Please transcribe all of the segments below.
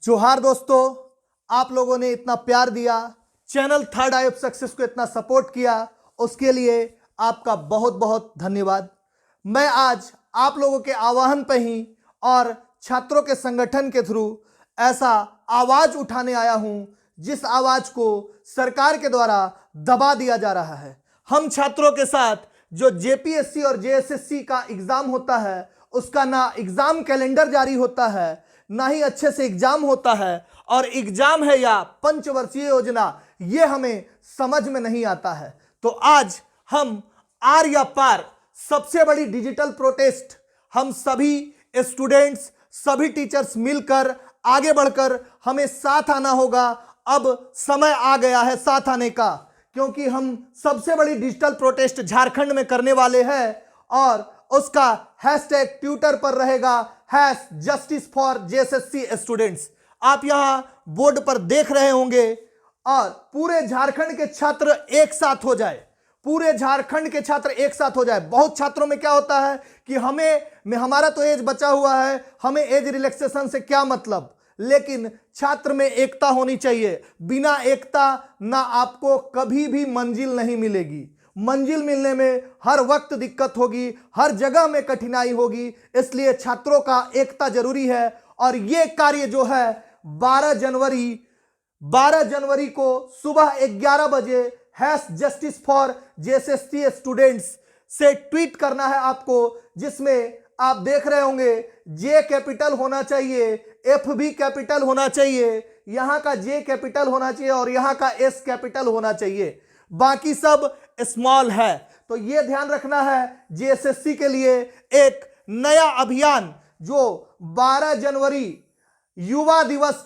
जोहार दोस्तों, आप लोगों ने इतना प्यार दिया, channel third I of success को इतना सपोर्ट किया, उसके लिए आपका बहुत बहुत धन्यवाद। मैं आज आप लोगों के आह्वान पे ही और छात्रों के संगठन के थ्रू ऐसा आवाज उठाने आया हूं जिस आवाज को सरकार के द्वारा दबा दिया जा रहा है। हम छात्रों के साथ जो जेपीएससी और जेएसएससी का एग्जाम होता है उसका ना एग्जाम कैलेंडर जारी होता है, ना ही अच्छे से एग्जाम होता है, और एग्जाम है या पंचवर्षीय योजना ये हमें समझ में नहीं आता है। तो आज हम आर या पार सबसे बड़ी डिजिटल प्रोटेस्ट हम सभी स्टूडेंट्स, सभी टीचर्स मिलकर आगे बढ़कर हमें साथ आना होगा। अब समय आ गया है साथ आने का, क्योंकि हम सबसे बड़ी डिजिटल प्रोटेस्ट झारखंड में करने वाले हैं और उसका हैशटैग ट्विटर पर रहेगा जस्टिस फॉर जेएसएससी स्टूडेंट्स। आप यहां बोर्ड पर देख रहे होंगे और पूरे झारखंड के छात्र एक साथ हो जाए, पूरे झारखंड के छात्र एक साथ हो जाए। बहुत छात्रों में क्या होता है कि हमारा तो एज बचा हुआ है, हमें एज रिलैक्सेशन से क्या मतलब, लेकिन छात्र में एकता होनी चाहिए। बिना एकता ना आपको कभी भी मंजिल नहीं मिलेगी। मंजिल मिलने में हर वक्त दिक्कत होगी, हर जगह में कठिनाई होगी, इसलिए छात्रों का एकता जरूरी है। और ये कार्य जो है 12 जनवरी को सुबह 11 बजे जस्टिस फॉर जेएसएससी स्टूडेंट्स से ट्वीट करना है आपको, जिसमें आप देख रहे होंगे जे कैपिटल होना चाहिए, एफ भी कैपिटल होना चाहिए, यहां का जे कैपिटल होना चाहिए और यहां का एस कैपिटल होना चाहिए, बाकी सब स्मॉल है। तो यह ध्यान रखना है जेएसएससी के लिए एक नया अभियान जो 12 जनवरी युवा दिवस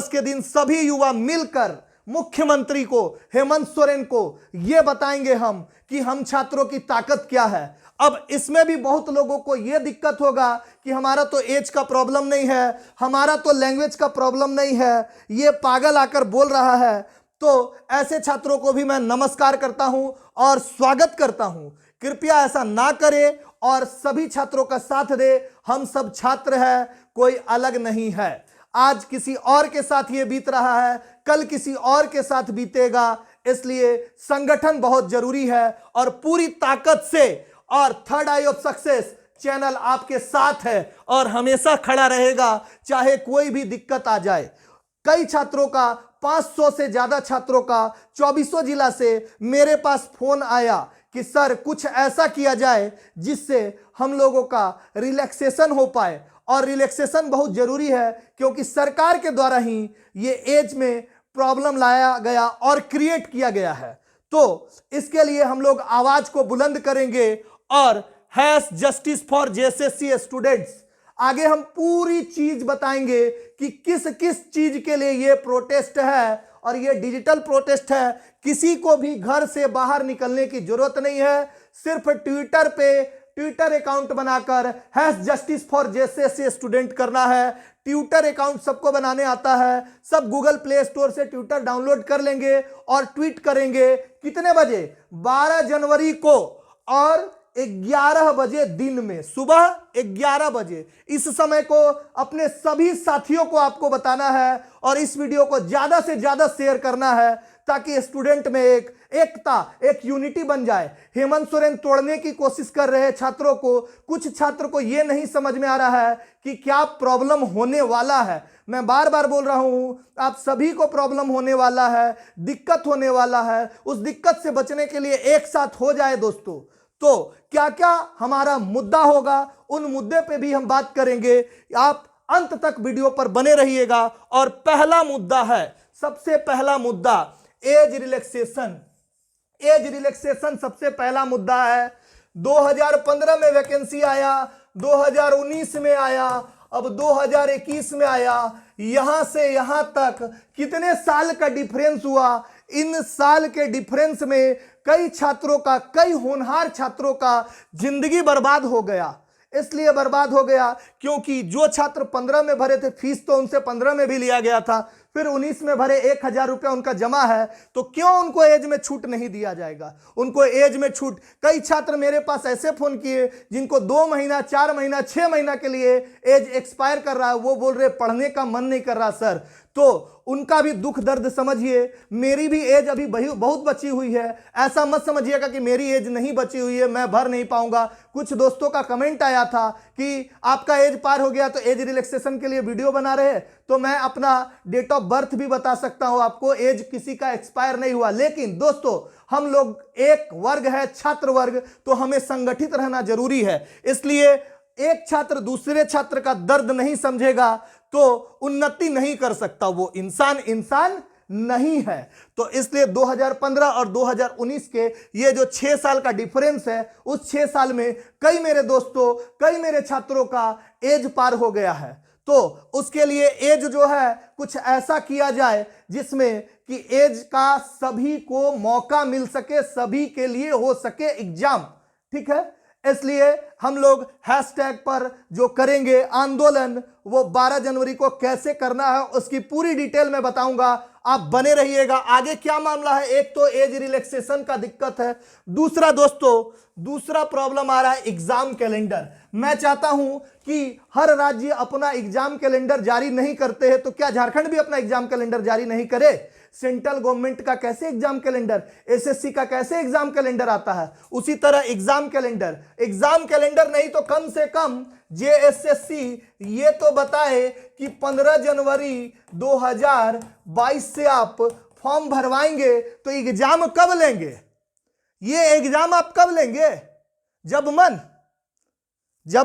के दिन सभी युवा मिलकर मुख्यमंत्री को, हेमंत सोरेन को यह बताएंगे हम कि हम छात्रों की ताकत क्या है। अब इसमें भी बहुत लोगों को यह दिक्कत होगा कि हमारा तो एज का प्रॉब्लम नहीं है, हमारा तो लैंग्वेज का प्रॉब्लम नहीं है, ये पागल आकर बोल रहा है। तो ऐसे छात्रों को भी मैं नमस्कार करता हूं और स्वागत करता हूं। कृपया ऐसा ना करें और सभी छात्रों का साथ दे। हम सब छात्र हैं, कोई अलग नहीं है। आज किसी और के साथ ये बीत रहा है, कल किसी और के साथ बीतेगा, इसलिए संगठन बहुत जरूरी है और पूरी ताकत से और third I of success channel आपके साथ है और हमेशा खड़ा रहेगा, चाहे कोई भी दिक्कत आ जाए। कई छात्रों का, 500 से ज्यादा छात्रों का 24 जिला से मेरे पास फोन आया कि सर कुछ ऐसा किया जाए जिससे हम लोगों का रिलैक्सेशन हो पाए। और रिलैक्सेशन बहुत जरूरी है क्योंकि सरकार के द्वारा ही ये एज में प्रॉब्लम लाया गया और क्रिएट किया गया है। तो इसके लिए हम लोग आवाज को बुलंद करेंगे और जस्टिस फॉर जेएसएससी स्टूडेंट्स आगे हम पूरी चीज बताएंगे कि किस किस चीज के लिए ये प्रोटेस्ट है। और ये डिजिटल प्रोटेस्ट है, किसी को भी घर से बाहर निकलने की जरूरत नहीं है। सिर्फ ट्विटर अकाउंट बनाकर जस्टिस फॉर जेएसएससी स्टूडेंट करना है। ट्विटर अकाउंट सबको बनाने आता है, सब गूगल प्ले स्टोर से ट्विटर डाउनलोड कर लेंगे और ट्वीट करेंगे। कितने बजे? 12 जनवरी को और 11 बजे दिन में, सुबह 11 बजे। इस समय को अपने सभी साथियों को आपको बताना है और इस वीडियो को ज्यादा से ज्यादा शेयर करना है ताकि स्टूडेंट में एक एकता, एक यूनिटी बन जाए। हेमंत सोरेन तोड़ने की कोशिश कर रहे हैं छात्रों को। कुछ छात्र को यह नहीं समझ में आ रहा है कि क्या प्रॉब्लम होने वाला है। मैं बार बार बोल रहा हूं, आप सभी को प्रॉब्लम होने वाला है, दिक्कत होने वाला है। उस दिक्कत से बचने के लिए एक साथ हो जाए दोस्तों। तो क्या क्या हमारा मुद्दा होगा, उन मुद्दे पे भी हम बात करेंगे। आप अंत तक वीडियो पर बने रहिएगा। और पहला मुद्दा है, सबसे पहला मुद्दा एज रिलैक्सेशन। एज रिलैक्सेशन सबसे पहला मुद्दा है। 2015 में वैकेंसी आया, 2019 में आया, अब 2021 में आया। यहां से यहां तक कितने साल का डिफरेंस हुआ। इन साल के डिफरेंस में कई छात्रों का, कई होनहार छात्रों का जिंदगी बर्बाद हो गया। इसलिए बर्बाद हो गया क्योंकि जो छात्र 15 में भरे थे फीस तो उनसे 15 में भी लिया गया था। फिर 19 में भरे 1,000 रुपया उनका जमा है, तो क्यों उनको एज में छूट नहीं दिया जाएगा? उनको एज में छूट, कई छात्र मेरे पास ऐसे फोन किए जिनको 2 महीना, 4 महीना, 6 महीना के लिए एज एक्सपायर कर रहा है, वो बोल रहे पढ़ने का मन नहीं कर रहा सर। तो उनका भी दुख दर्द समझिए। मेरी भी एज अभी बहुत बची हुई है, ऐसा मत समझिएगा कि मेरी एज नहीं बची हुई है, मैं भर नहीं पाऊंगा। कुछ दोस्तों का कमेंट आया था कि आपका एज पार हो गया तो एज रिलैक्सेशन के लिए वीडियो बना रहे, तो मैं अपना डेट ऑफ बर्थ भी बता सकता हूं आपको, एज किसी का एक्सपायर नहीं हुआ। लेकिन दोस्तों हम लोग एक वर्ग है, छात्र वर्ग, तो हमें संगठित रहना जरूरी है। इसलिए एक छात्र दूसरे छात्र का दर्द नहीं समझेगा तो उन्नति नहीं कर सकता, वो इंसान नहीं है। तो इसलिए 2015 और 2019 के ये जो 6 साल का डिफरेंस है, उस 6 साल में कई मेरे दोस्तों, कई मेरे छात्रों का एज पार हो गया है। तो उसके लिए एज जो है कुछ ऐसा किया जाए जिसमें कि एज का सभी को मौका मिल सके, सभी के लिए हो सके एग्जाम, ठीक है। इसलिए हम लोग हैशटैग पर जो करेंगे आंदोलन, वो 12 जनवरी को कैसे करना है उसकी पूरी डिटेल में बताऊंगा, आप बने रहिएगा। आगे क्या मामला है, एक तो एज रिलैक्सेशन का दिक्कत है, दूसरा दोस्तों दूसरा प्रॉब्लम आ रहा है एग्जाम कैलेंडर। मैं चाहता हूं कि हर राज्य अपना एग्जाम कैलेंडर जारी नहीं करते हैं, तो क्या झारखंड भी अपना एग्जाम कैलेंडर जारी नहीं करे? सेंट्रल गवर्नमेंट का कैसे एग्जाम कैलेंडर, एसएससी का कैसे एग्जाम कैलेंडर आता है, उसी तरह एग्जाम कैलेंडर नहीं तो कम से कम जेएसएससी ये तो बताए कि 15 जनवरी 2022 से आप फॉर्म भरवाएंगे तो एग्जाम कब लेंगे? ये एग्जाम आप कब लेंगे? जब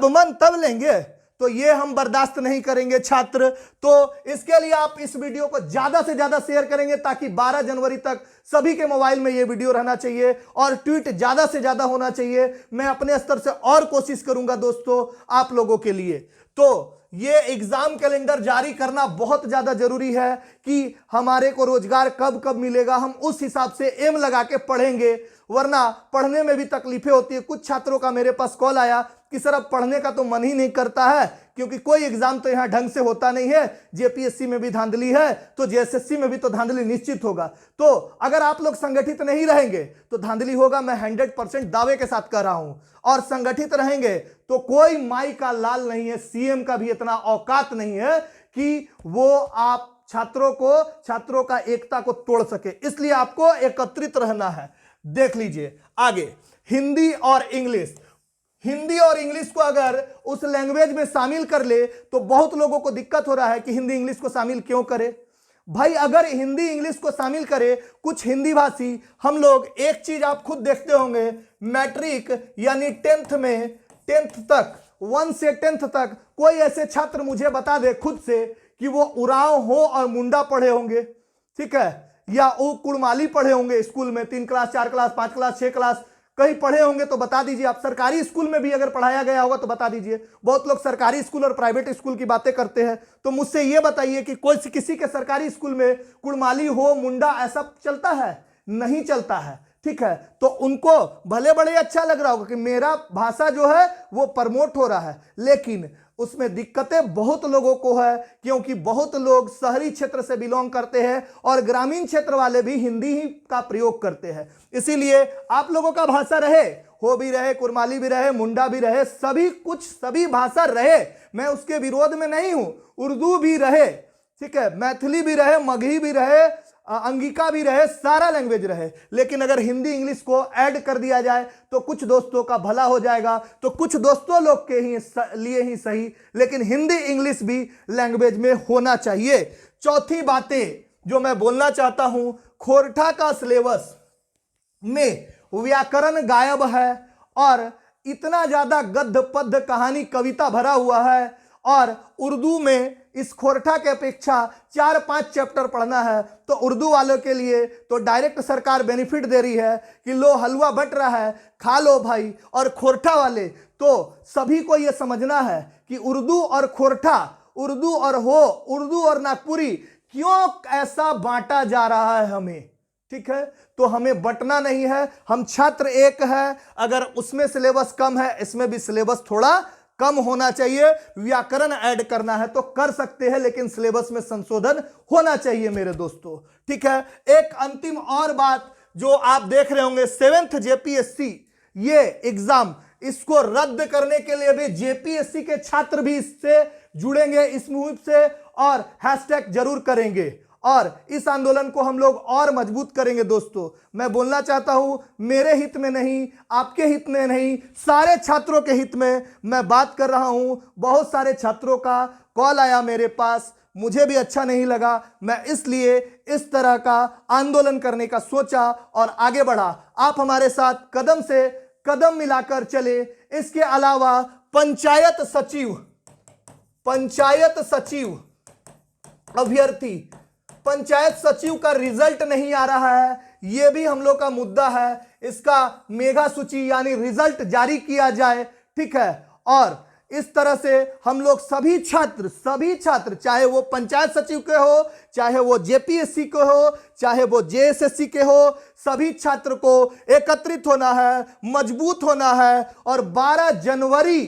मन तब लेंगे। तो ये हम बर्दाश्त नहीं करेंगे छात्र। तो इसके लिए आप इस वीडियो को ज्यादा से ज्यादा शेयर करेंगे ताकि 12 जनवरी तक सभी के मोबाइल में ये वीडियो रहना चाहिए और ट्वीट ज्यादा से ज्यादा होना चाहिए। मैं अपने स्तर से और कोशिश करूंगा दोस्तों आप लोगों के लिए। तो ये एग्जाम कैलेंडर जारी करना बहुत ज्यादा जरूरी है कि हमारे को रोजगार कब कब मिलेगा, हम उस हिसाब से एम लगा के पढ़ेंगे, वरना पढ़ने में भी तकलीफें होती है। कुछ छात्रों का मेरे पास कॉल आया कि सर अब पढ़ने का तो मन ही नहीं करता है क्योंकि कोई एग्जाम तो यहां ढंग से होता नहीं है, जेपीएससी में भी धांधली है तो जेएसएससी में भी तो धांधली निश्चित होगा। तो अगर आप लोग संगठित नहीं रहेंगे तो धांधली होगा, मैं 100% दावे के साथ कह रहा हूं। और संगठित रहेंगे तो कोई माई का लाल नहीं है, सीएम का भी इतना औकात नहीं है कि वो आप छात्रों का एकता को तोड़ सके। इसलिए आपको एकत्रित रहना है। देख लीजिए आगे, हिंदी और इंग्लिश को अगर उस लैंग्वेज में शामिल कर ले तो बहुत लोगों को दिक्कत हो रहा है कि हिंदी इंग्लिश को शामिल क्यों करे। भाई अगर हिंदी इंग्लिश को शामिल करे कुछ हिंदी भाषी, हम लोग एक चीज आप खुद देखते होंगे, मैट्रिक यानी 10th तक 1 से 10th तक कोई ऐसे छात्र मुझे बता दे खुद से कि वो उरांव हो और मुंडा पढ़े होंगे, ठीक है, या वो कुड़माली पढ़े होंगे स्कूल में, 3 क्लास 4 क्लास 5 क्लास 6 क्लास कहीं पढ़े होंगे तो बता दीजिए। आप सरकारी स्कूल में भी अगर पढ़ाया गया होगा तो बता दीजिए। बहुत लोग सरकारी स्कूल और प्राइवेट स्कूल की बातें करते हैं, तो मुझसे ये बताइए कि कोई किसी के सरकारी स्कूल में कुड़माली हो, मुंडा ऐसा चलता है? नहीं चलता है, ठीक है। तो उनको भले बड़े अच्छा लग रहा होगा कि मेरा भाषा जो है वो प्रमोट हो रहा है, लेकिन उसमें दिक्कतें बहुत लोगों को है क्योंकि बहुत लोग शहरी क्षेत्र से बिलोंग करते हैं और ग्रामीण क्षेत्र वाले भी हिंदी ही का प्रयोग करते हैं। इसीलिए आप लोगों का भाषा रहे, हो भी रहे, कुरमाली भी रहे, मुंडा भी रहे, सभी भाषा रहे, मैं उसके विरोध में नहीं हूं। उर्दू भी रहे, ठीक है, मैथिली भी रहे, मगही भी रहे, अंगिका भी रहे, सारा लैंग्वेज रहे, लेकिन अगर हिंदी इंग्लिश को ऐड कर दिया जाए तो कुछ दोस्तों का भला हो जाएगा, तो कुछ दोस्तों लोग के लिए ही सही, लेकिन हिंदी इंग्लिश भी लैंग्वेज में होना चाहिए। चौथी बातें जो मैं बोलना चाहता हूं, खोरठा का सिलेबस में व्याकरण गायब है और इतना ज्यादा गद्य पद्य कहानी कविता भरा हुआ है, और उर्दू में इस खोरठा के अपेक्षा 4-5 चैप्टर पढ़ना है। तो उर्दू वालों के लिए तो डायरेक्ट सरकार बेनिफिट दे रही है कि लो हलवा बट रहा है, खा लो भाई। और खोरठा वाले तो सभी को यह समझना है कि उर्दू और खोरठा, उर्दू और नागपुरी क्यों ऐसा बांटा जा रहा है हमें, ठीक है। तो हमें बंटना नहीं है, हम छात्र एक है, अगर उसमें सिलेबस कम है इसमें भी सिलेबस थोड़ा कम होना चाहिए, व्याकरण ऐड करना है तो कर सकते हैं, लेकिन सिलेबस में संशोधन होना चाहिए मेरे दोस्तों। ठीक है, एक अंतिम और बात जो आप देख रहे होंगे, 7th जेपीएससी ये एग्जाम, इसको रद्द करने के लिए भी जेपीएससी के छात्र भी इससे जुड़ेंगे, इस मुहिम से, और हैशटैग जरूर करेंगे और इस आंदोलन को हम लोग और मजबूत करेंगे। दोस्तों मैं बोलना चाहता हूं, मेरे हित में नहीं, आपके हित में नहीं, सारे छात्रों के हित में मैं बात कर रहा हूं। बहुत सारे छात्रों का कॉल आया मेरे पास, मुझे भी अच्छा नहीं लगा, मैं इसलिए इस तरह का आंदोलन करने का सोचा और आगे बढ़ा। आप हमारे साथ कदम से कदम मिलाकर चले। इसके अलावा पंचायत सचिव अभ्यर्थी, पंचायत सचिव का रिजल्ट नहीं आ रहा है, यह भी हम लोग का मुद्दा है। इसका मेगा सूची यानी रिजल्ट जारी किया जाए, ठीक है। और इस तरह से हम लोग सभी छात्र चाहे वो पंचायत सचिव के हो, चाहे वो जेपीएससी के हो, चाहे वो जेएसएससी के हो, सभी छात्र को एकत्रित होना है, मजबूत होना है और 12 जनवरी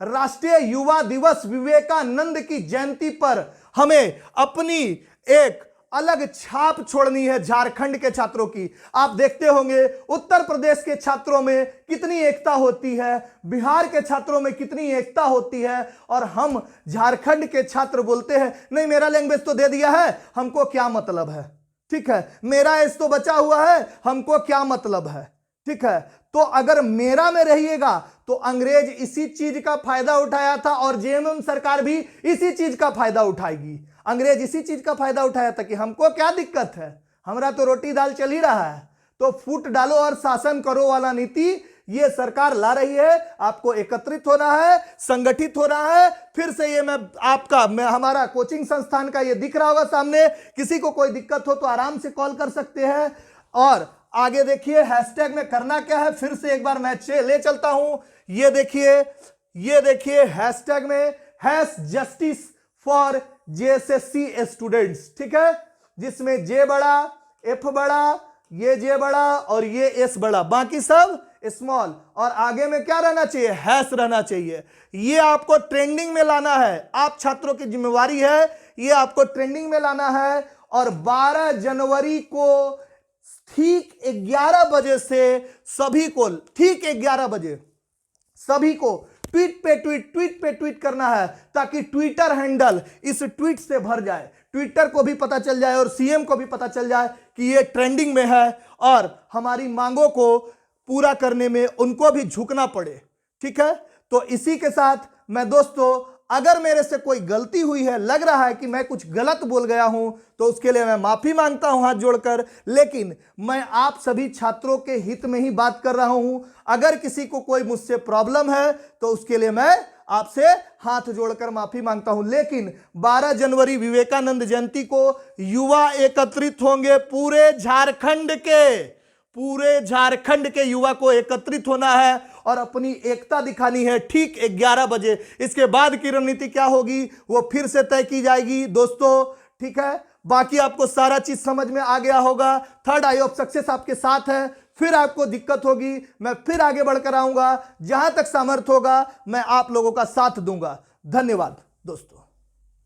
राष्ट्रीय युवा दिवस, विवेकानंद की जयंती पर हमें अपनी एक अलग छाप छोड़नी है झारखंड के छात्रों की। आप देखते होंगे उत्तर प्रदेश के छात्रों में कितनी एकता होती है, बिहार के छात्रों में कितनी एकता होती है, और हम झारखंड के छात्र बोलते हैं नहीं मेरा लैंग्वेज तो दे दिया है, हमको क्या मतलब है, ठीक है, मेरा एज तो बचा हुआ है, हमको क्या मतलब है, ठीक है। तो अगर मेरा में रहिएगा तो अंग्रेज इसी चीज का फायदा उठाया था और जेएमएम सरकार भी इसी चीज का फायदा उठाएगी। अंग्रेज इसी चीज का फायदा उठाया था कि हमको क्या दिक्कत है, हमारा तो रोटी दाल चल ही रहा है। तो फूट डालो और शासन करो वाला नीति ये सरकार ला रही है। आपको एकत्रित होना है, संगठित होना है। फिर से ये मैं हमारा कोचिंग संस्थान का ये दिख रहा होगा सामने, किसी को कोई दिक्कत हो तो आराम से कॉल कर सकते हैं। और आगे देखिए हैशटैग में करना क्या है, फिर से एक बार मैं ले चलता हूं। ये देखिए हैशटैग में hash justice for JSSC students, ठीक है, जिसमें जे बड़ा, एफ बड़ा, ये जे बड़ा और ये एस बड़ा, बाकी सब स्मॉल, और आगे में क्या रहना चाहिए, हैश रहना चाहिए। ये आपको ट्रेंडिंग में लाना है, आप छात्रों की जिम्मेवारी है, ये आपको ट्रेंडिंग में लाना है। और 12 जनवरी को ठीक 11 बजे से सभी को, ठीक 11 बजे सभी को ट्वीट पे ट्वीट करना है, ताकि ट्विटर हैंडल इस ट्वीट से भर जाए, ट्विटर को भी पता चल जाए और सीएम को भी पता चल जाए कि ये ट्रेंडिंग में है, और हमारी मांगों को पूरा करने में उनको भी झुकना पड़े, ठीक है। तो इसी के साथ मैं दोस्तों, अगर मेरे से कोई गलती हुई है, लग रहा है कि मैं कुछ गलत बोल गया हूं, तो उसके लिए मैं माफी मांगता हूं हाथ जोड़कर, लेकिन मैं आप सभी छात्रों के हित में ही बात कर रहा हूं। अगर किसी को कोई मुझसे प्रॉब्लम है तो उसके लिए मैं आपसे हाथ जोड़कर माफी मांगता हूं। लेकिन 12 जनवरी विवेकानंद जयंती को युवा एकत्रित होंगे, पूरे झारखंड के युवा को एकत्रित होना है और अपनी एकता दिखानी है ठीक 11 बजे। इसके बाद की रणनीति क्या होगी वो फिर से तय की जाएगी दोस्तों, ठीक है। बाकी आपको सारा चीज समझ में आ गया होगा। थर्ड आई ऑफ सक्सेस आपके साथ है। फिर आपको दिक्कत होगी, मैं फिर आगे बढ़कर आऊंगा, जहां तक सामर्थ्य होगा मैं आप लोगों का साथ दूंगा। धन्यवाद दोस्तों।